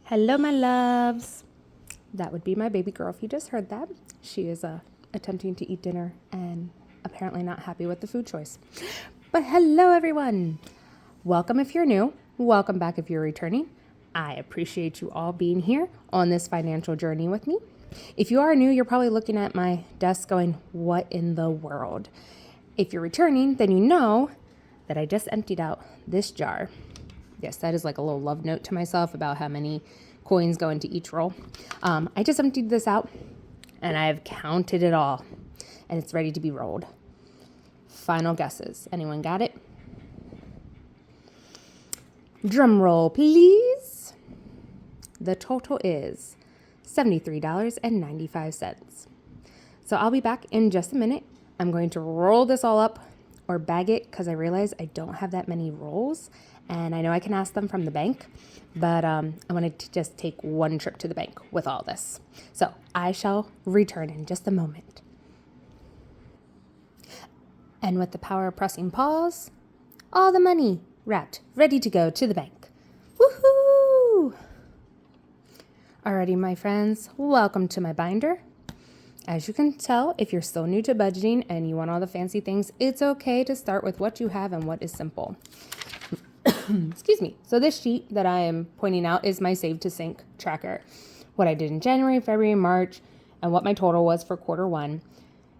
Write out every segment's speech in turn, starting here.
Hello, my loves. That would be my baby girl if you just heard that. She is attempting to eat dinner and apparently not happy with the food choice. But hello, everyone. Welcome if you're new. Welcome back if you're returning. I appreciate you all being here on this financial journey with me. If you are new, you're probably looking at my desk going, what in the world? If you're returning, then you know that I just emptied out this jar. Yes, that is like a little love note to myself about how many coins go into each roll. I just emptied this out and I've counted it all and it's ready to be rolled. Final guesses. Anyone got it? Drum roll, please. The total is $73.95. So I'll be back in just a minute. I'm going to roll this all up or bag it because I realize I don't have that many rolls. And I know I can ask them from the bank, but I wanted to just take one trip to the bank with all this. So I shall return in just a moment. And with the power of pressing pause, all the money wrapped, ready to go to the bank. Woohoo! Alrighty, my friends, welcome to my binder. As you can tell, if you're still new to budgeting and you want all the fancy things, it's okay to start with what you have and what is simple. Excuse me. So this sheet that I am pointing out is my Save to Sync tracker. What I did in January, February, March, and what my total was for quarter one.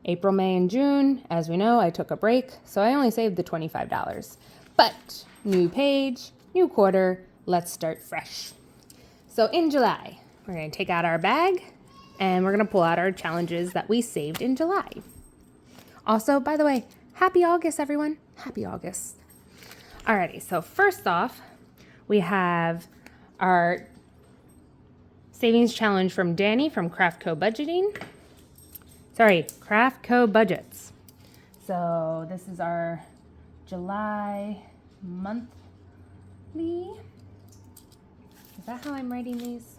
April, May, and June, as we know, I took a break, so I only saved the $25. But new page, new quarter, let's start fresh. So in July, we're going to take out our bag and we're going to pull out our challenges that we saved in July. Also, by the way, happy August, everyone. Happy August. Alrighty, so first off, we have our savings challenge from Dani from Craftco Budgets. So this is our July monthly. Is that how I'm writing these?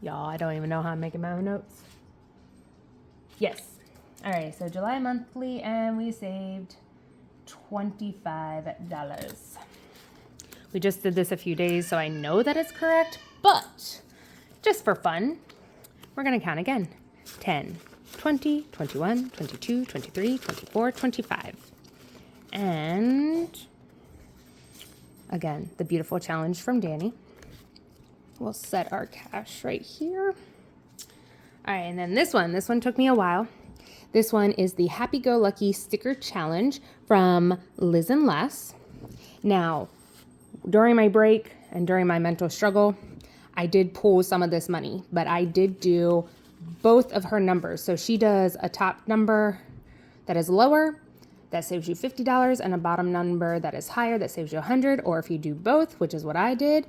Y'all, I don't even know how I'm making my own notes. Yes. Alright, so July monthly, and we saved $25. We just did this a few days, so I know that it's correct, but just for fun, we're going to count again. 10, 20, 21, 22, 23, 24, 25. And again, the beautiful challenge from Dani. We'll set our cash right here. All right, and then this one took me a while. This one is the Happy Go Lucky Sticker Challenge from Liz and Les. Now, during my break and during my mental struggle, I did pull some of this money, but I did do both of her numbers. So she does a top number that is lower, that saves you $50, and a bottom number that is higher, that saves you $100. Or if you do both, which is what I did,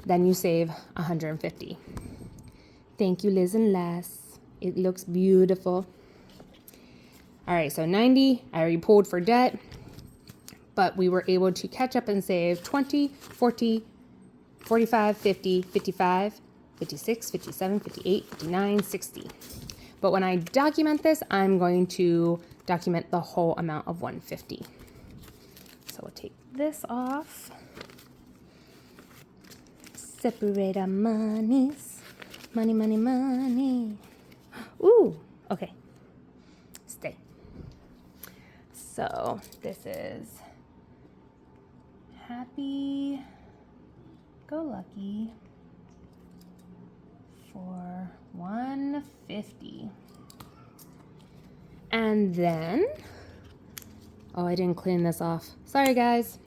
then you save $150. Thank you, Liz and Les. It looks beautiful. All right, so 90, I already pulled for debt, but we were able to catch up and save 20, 40, 45, 50, 55, 56, 57, 58, 59, 60. But when I document this, I'm going to document the whole amount of 150. So we'll take this off. Separate our monies. Money, money, money. Ooh, okay. Stay. So this is Happy Go Lucky for 150. And then, oh, I didn't clean this off. Sorry, guys.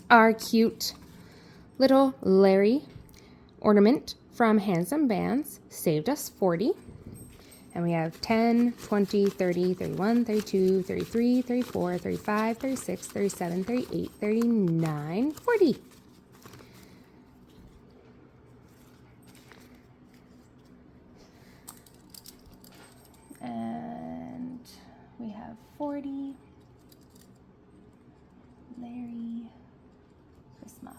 Our cute little Larry ornament from Handsome Bands saved us 40. And we have 10, 20, 30, 31, 32, 33, 34, 35, 36, 37, 38, 39, 40. And we have 40. Larry Christmas.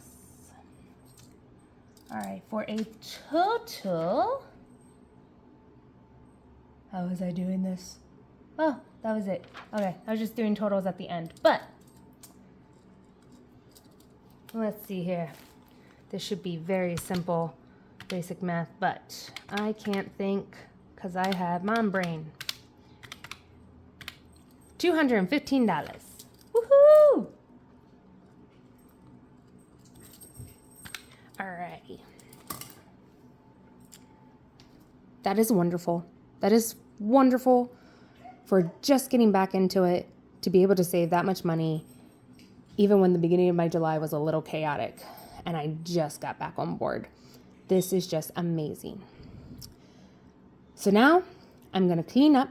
All right, for a total. How was I doing this? Oh, that was it. Okay, I was just doing totals at the end. But let's see here. This should be very simple basic math, but I can't think because I have mom brain. $215. Woohoo! Alrighty. That is wonderful. That is wonderful for just getting back into it, to be able to save that much money, even when the beginning of my July was a little chaotic and I just got back on board. This is just amazing. So now I'm going to clean up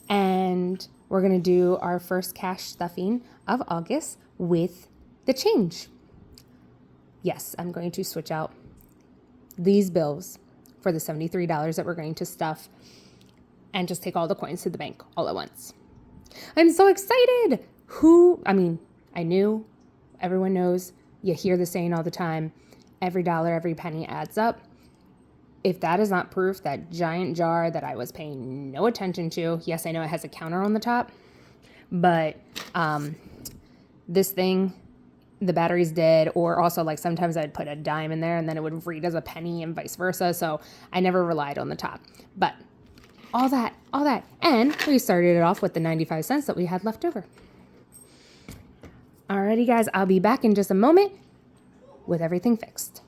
and we're going to do our first cash stuffing of August with the change. Yes, I'm going to switch out these bills for the $73 that we're going to stuff and just take all the coins to the bank all at once. I'm so excited. I knew, everyone knows, you hear the saying all the time, every dollar, every penny adds up. If that is not proof, that giant jar that I was paying no attention to, yes, I know it has a counter on the top, but this thing, the battery's dead, or also like sometimes I'd put a dime in there and then it would read as a penny and vice versa. So I never relied on the top, but all that. And we started it off with the 95 cents that we had left over. Alrighty guys, I'll be back in just a moment with everything fixed.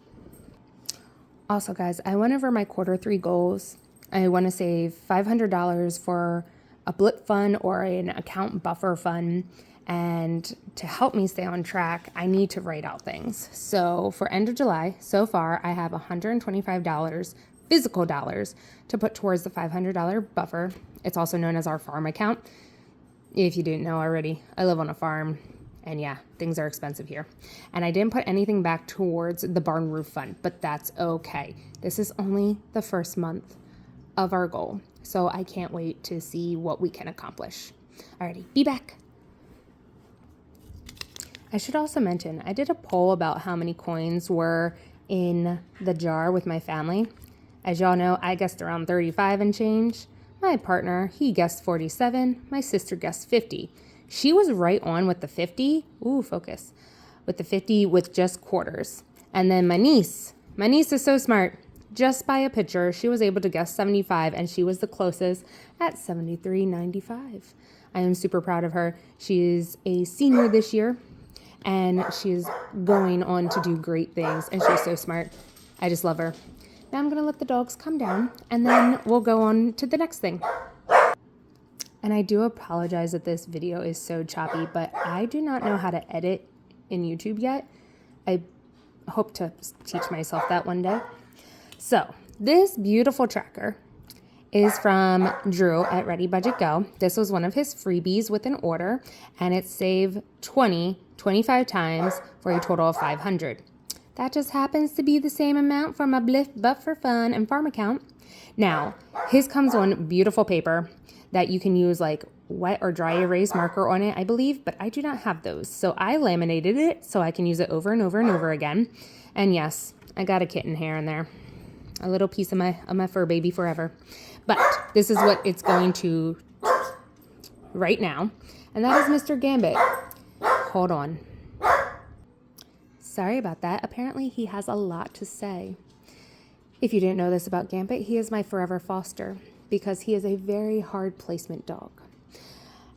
Also guys, I went over my Q3 goals. I want to save $500 for a blip fund or an account buffer fund. And to help me stay on track, I need to write out things. So for end of July, so far, I have $125 physical dollars to put towards the $500 buffer. It's also known as our farm account. If you didn't know already, I live on a farm. And yeah, things are expensive here. And I didn't put anything back towards the barn roof fund, but that's okay. This is only the first month of our goal. So I can't wait to see what we can accomplish. Alrighty, be back. I should also mention, I did a poll about how many coins were in the jar with my family. As y'all know, I guessed around 35 and change. My partner, he guessed 47. My sister guessed 50. She was right on with the 50. Ooh, focus. With the 50 with just quarters. And then my niece is so smart. Just by a picture, she was able to guess 75 and she was the closest at 73.95. I am super proud of her. She is a senior this year and she's going on to do great things and she's so smart. I just love her. Now I'm gonna let the dogs come down and then we'll go on to the next thing. And I do apologize that this video is so choppy, but I do not know how to edit in YouTube yet. I hope to teach myself that one day. So this beautiful tracker is from Drew at Ready Budget Go. This was one of his freebies with an order, and it saved 25 times for a total of 500. That just happens to be the same amount for my blip buffer fund and farm account. Now, his comes on beautiful paper that you can use like wet or dry erase marker on it, I believe, but I do not have those. So I laminated it so I can use it over and over and over again. And yes, I got a kitten hair in there. A little piece of my fur baby forever. But this is what it's going to right now. And that is Mr. Gambit. Hold on. Sorry about that. Apparently he has a lot to say. If you didn't know this about Gambit, he is my forever foster because he is a very hard placement dog.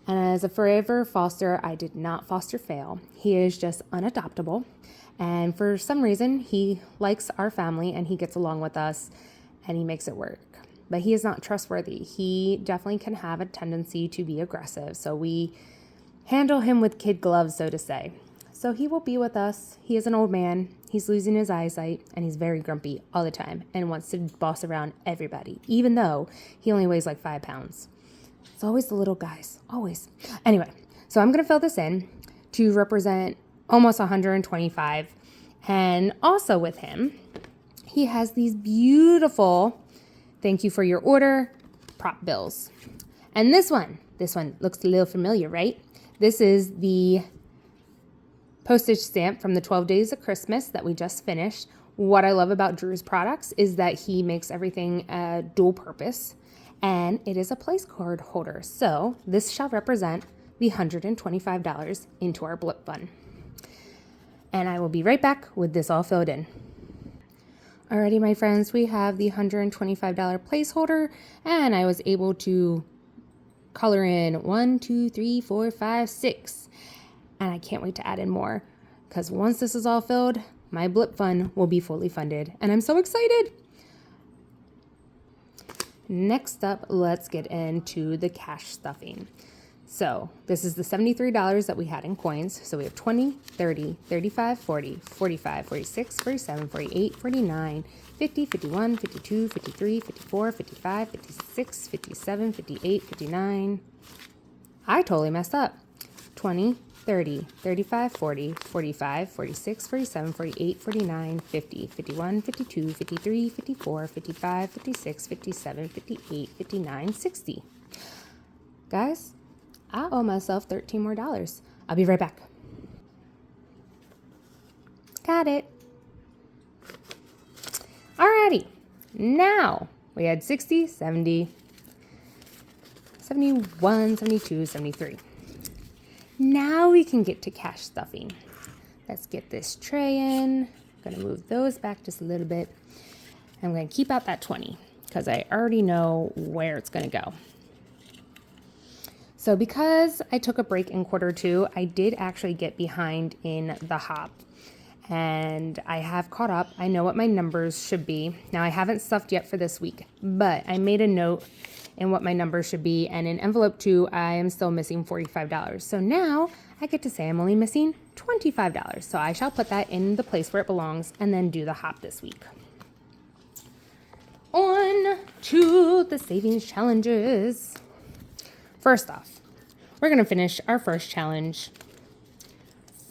And as a forever foster, I did not foster fail. He is just unadoptable. And for some reason, he likes our family and he gets along with us and he makes it work. But he is not trustworthy. He definitely can have a tendency to be aggressive. So we handle him with kid gloves, so to say. So he will be with us. He is an old man. He's losing his eyesight and he's very grumpy all the time and wants to boss around everybody, even though he only weighs like 5 pounds. It's always the little guys, always. Anyway, so I'm going to fill this in to represent almost 125. And also with him, he has these beautiful, thank you for your order, prop bills. And this one looks a little familiar, right? This is the postage stamp from the 12 Days of Christmas that we just finished. What I love about Drew's products is that he makes everything dual purpose, and it is a place card holder. So this shall represent the $125 into our blip fund. And I will be right back with this all filled in. Alrighty, my friends, we have the $125 placeholder, and I was able to color in 1, 2, 3, 4, 5, 6. And I can't wait to add in more, because once this is all filled, my blip fund will be fully funded, and I'm so excited. Next up, let's get into the cash stuffing. So this is the $73 that we had in coins. So we have 20, 30, 35, 40, 45, 46, 47, 48, 49, 50, 51, 52, 53, 54, 55, 56, 57, 58, 59. I totally messed up. 20, 30, 35, 40, 45, 46, 47, 48, 49, 50, 51, 52, 53, 54, 55, 56, 57, 58, 59, 60. Guys, I owe myself $13 more. I'll be right back. Got it. Alrighty. Now we had 60, 70, 71, 72, 73. Now we can get to cash stuffing. Let's get this tray in. I'm going to move those back just a little bit. I'm going to keep out that 20 because I already know where it's going to go. So because I took a break in quarter 2, I did actually get behind in the hop. And I have caught up. I know what my numbers should be. Now I haven't stuffed yet for this week, but I made a note in what my numbers should be. And in envelope 2, I am still missing $45. So now I get to say I'm only missing $25. So I shall put that in the place where it belongs and then do the hop this week. On to the savings challenges. First off, we're going to finish our first challenge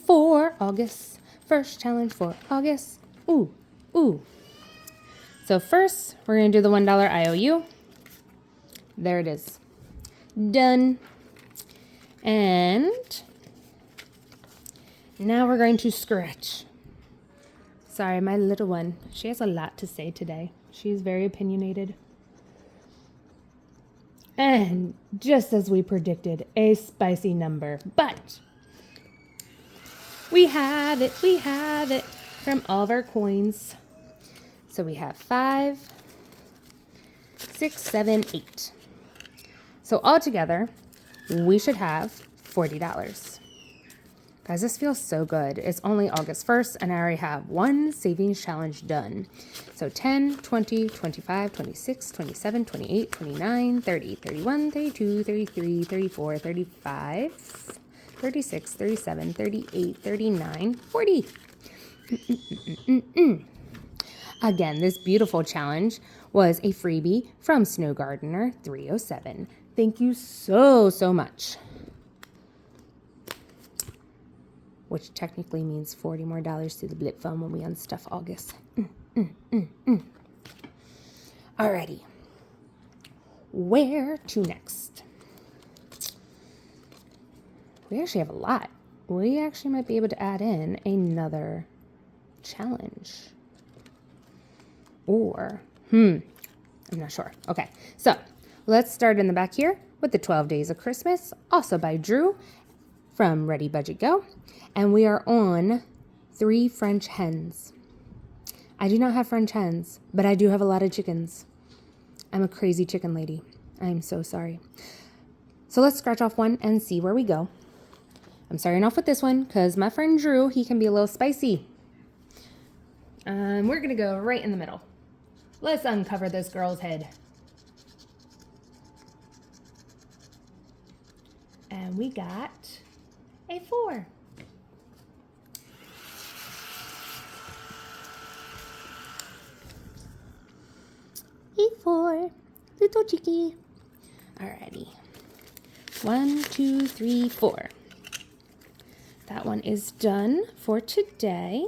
for August. First challenge for August. Ooh, ooh. So first, we're going to do the $1 IOU. There it is. Done. And now we're going to scratch. Sorry, my little one. She has a lot to say today. She's very opinionated. And just as we predicted, a spicy number. But we have it from all of our coins. So we have 5, 6, 7, 8. So altogether, we should have $40. Guys, this feels so good. It's only August 1st, and I already have one savings challenge done. So 10, 20, 25, 26, 27, 28, 29, 30, 31, 32, 33, 34, 35, 36, 37, 38, 39, 40. Again, this beautiful challenge was a freebie from Snow Gardener 307. Thank you so much. Which technically means $40 more to the blip fund when we unstuff August. Alrighty. Where to next? We actually have a lot. We actually might be able to add in another challenge. Or, I'm not sure. Okay, so let's start in the back here with the 12 Days of Christmas, also by Drew from Ready Budget Go. And we are on 3 French hens. I do not have French hens, but I do have a lot of chickens. I'm a crazy chicken lady. I'm so sorry. So let's scratch off one and see where we go. I'm starting off with this one because my friend Drew, he can be a little spicy. We're going to go right in the middle. Let's uncover this girl's head. And we got a 4. A4, little cheeky. Alrighty. 1, 2, 3, 4. That one is done for today.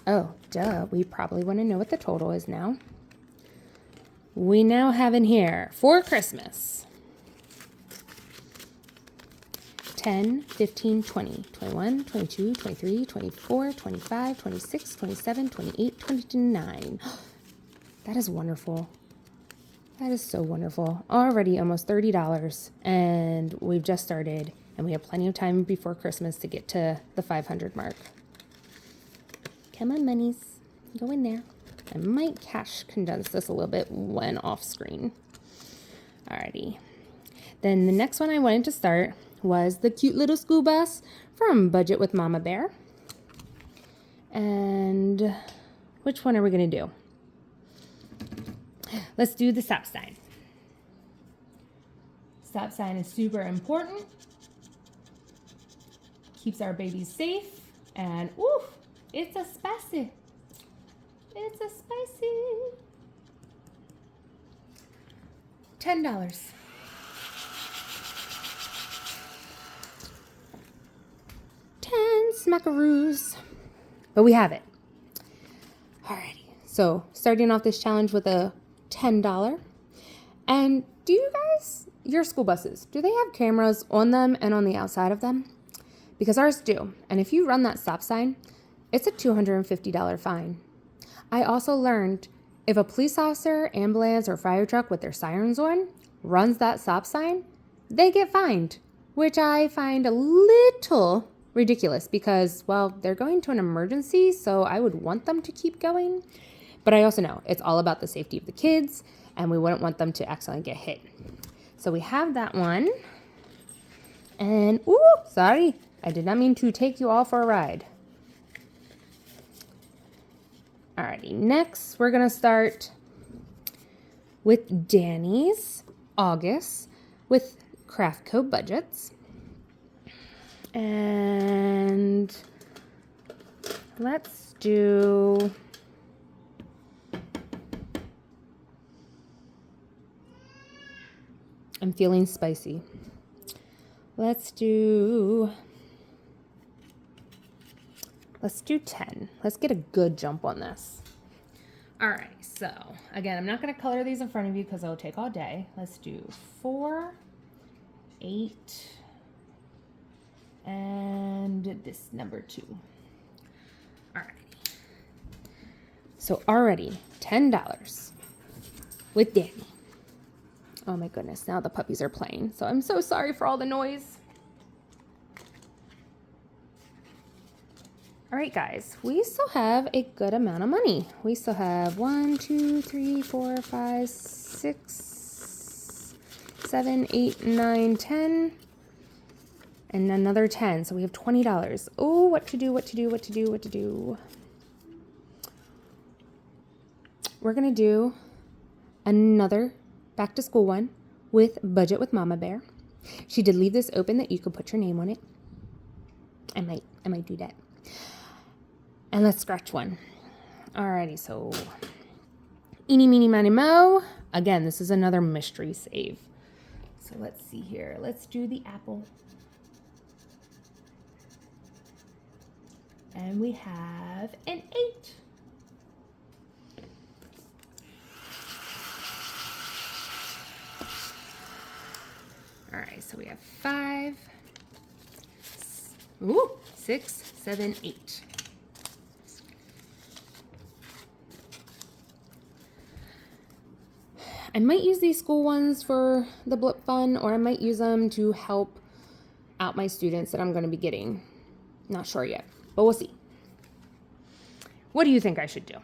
Oh, duh. We probably want to know what the total is now. We now have in here for Christmas 10, 15, 20, 21, 22, 23, 24, 25, 26, 27, 28, 29. That is wonderful. That is so wonderful. Already almost $30, and we've just started, and we have plenty of time before Christmas to get to the 500 mark. Come on, monies. go in there. I might cash condense this a little bit when off screen. Alrighty. Then the next one I wanted to start was the cute little school bus from Budget with Mama Bear. And which one are we going to do? Let's do the stop sign. Stop sign is super important. Keeps our babies safe. And ooh, it's a spicy. It's a spicy. $10. Smackaroos. But we have it. Alrighty. So starting off this challenge with a $10. And do you guys, your school buses, do they have cameras on them and on the outside of them? Because ours do. And if you run that stop sign, it's a $250 fine. I also learned if a police officer, ambulance, or fire truck with their sirens on runs that stop sign, they get fined, which I find a little ridiculous because, well, they're going to an emergency, so I would want them to keep going. But I also know it's all about the safety of the kids, and we wouldn't want them to accidentally get hit. So we have that one. And, ooh, sorry, I did not mean to take you all for a ride. Alrighty, next we're going to start with Dani's August with Craft Co budgets. And let's do I'm feeling spicy. Let's do 10. Let's get a good jump on this. All right, so again, I'm not going to color these in front of you because it'll take all day. Let's do 4, 8, and this number 2. All right. So already $10 with Dani. Oh my goodness, now the puppies are playing. So I'm so sorry for all the noise. All right, guys, we still have a good amount of money. We still have 1, 2, 3, 4, 5, 6, 7, 8, 9, 10. And another 10, so we have $20. Oh, what to do. We're gonna do another back to school one with Budget with Mama Bear. She did leave this open that you could put your name on it. I might do that. And let's scratch one. Alrighty, so eeny, meeny, miny, mo. Again, this is another mystery save. So let's see here. Let's do the apple. And we have an 8. All right, so we have 5, 6, 7, 8. I might use these school ones for the blip fun, or I might use them to help out my students that I'm going to be getting. Not sure yet, but we'll see. What do you think I should do? All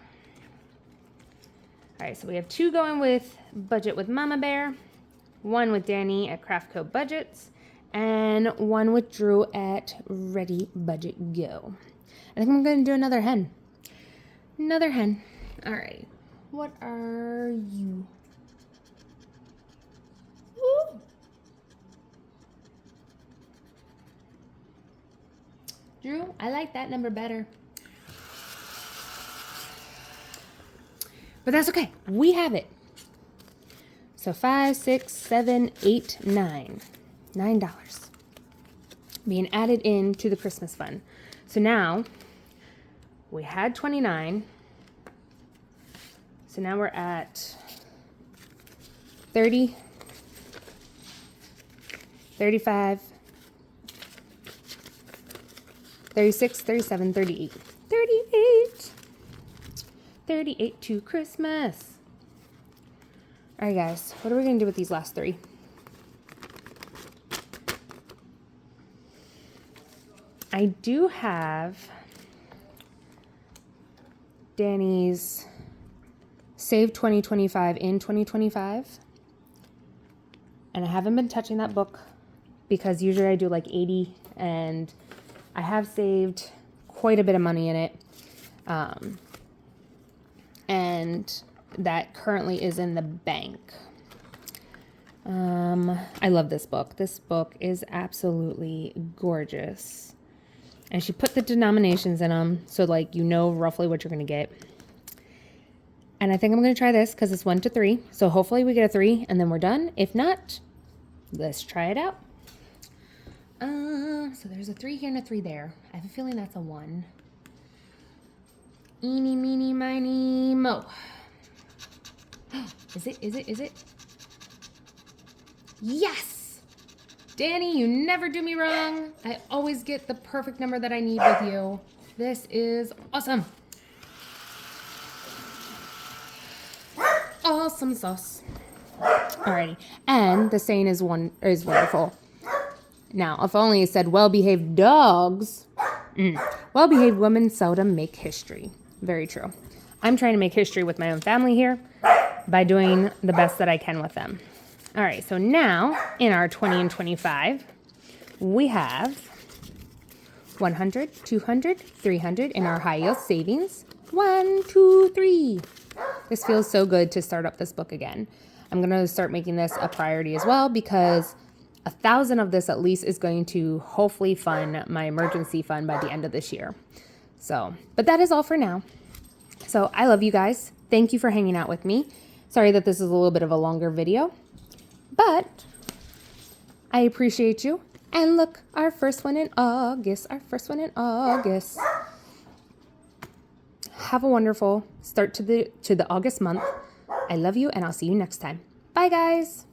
right, so we have 2 going with Budget with Mama Bear, 1 with Dani at Craft Co Budgets, and 1 with Drew at Ready Budget Go. I think I'm going to do another hen. Another hen. All right, what are you? Ooh. Drew, I like that number better. But that's okay. We have it. So 5, 6, 7, 8, 9. $9 being added into the Christmas fund. So now we had 29. So now we're at 30, 35, 36, 37, 38. 38. 38 to Christmas. All right, guys, what are we gonna do with these last 3? I do have Dani's Save 2025 in 2025. And I haven't been touching that book because usually I do like 80, and I have saved quite a bit of money in it. And that currently is in the bank. I love this book. This book is absolutely gorgeous. And she put the denominations in them so like you know roughly what you're going to get. And I think I'm going to try this because it's 1 to 3. So hopefully we get a 3 and then we're done. If not, let's try it out. So there's a 3 here and a 3 there. I have a feeling that's a 1. Eeny, meeny, miny, mo. Is it? Yes! Dani, you never do me wrong. I always get the perfect number that I need with you. This is awesome. Awesome sauce. Alrighty. And the saying is wonderful. Now, if only it said well-behaved dogs. Well-behaved women seldom make history. Very true. I'm trying to make history with my own family here by doing the best that I can with them. All right, so now in our 20 and 25, we have 100, 200, 300 in our high yield savings. 1, 2, 3. This feels so good to start up this book again. I'm going to start making this a priority as well because 1,000 of this at least is going to hopefully fund my emergency fund by the end of this year. So, but that is all for now. So I love you guys. Thank you for hanging out with me. Sorry that this is a little bit of a longer video, but I appreciate you. And look, our first one in August. Have a wonderful start to the August month. I love you, and I'll see you next time. Bye, guys.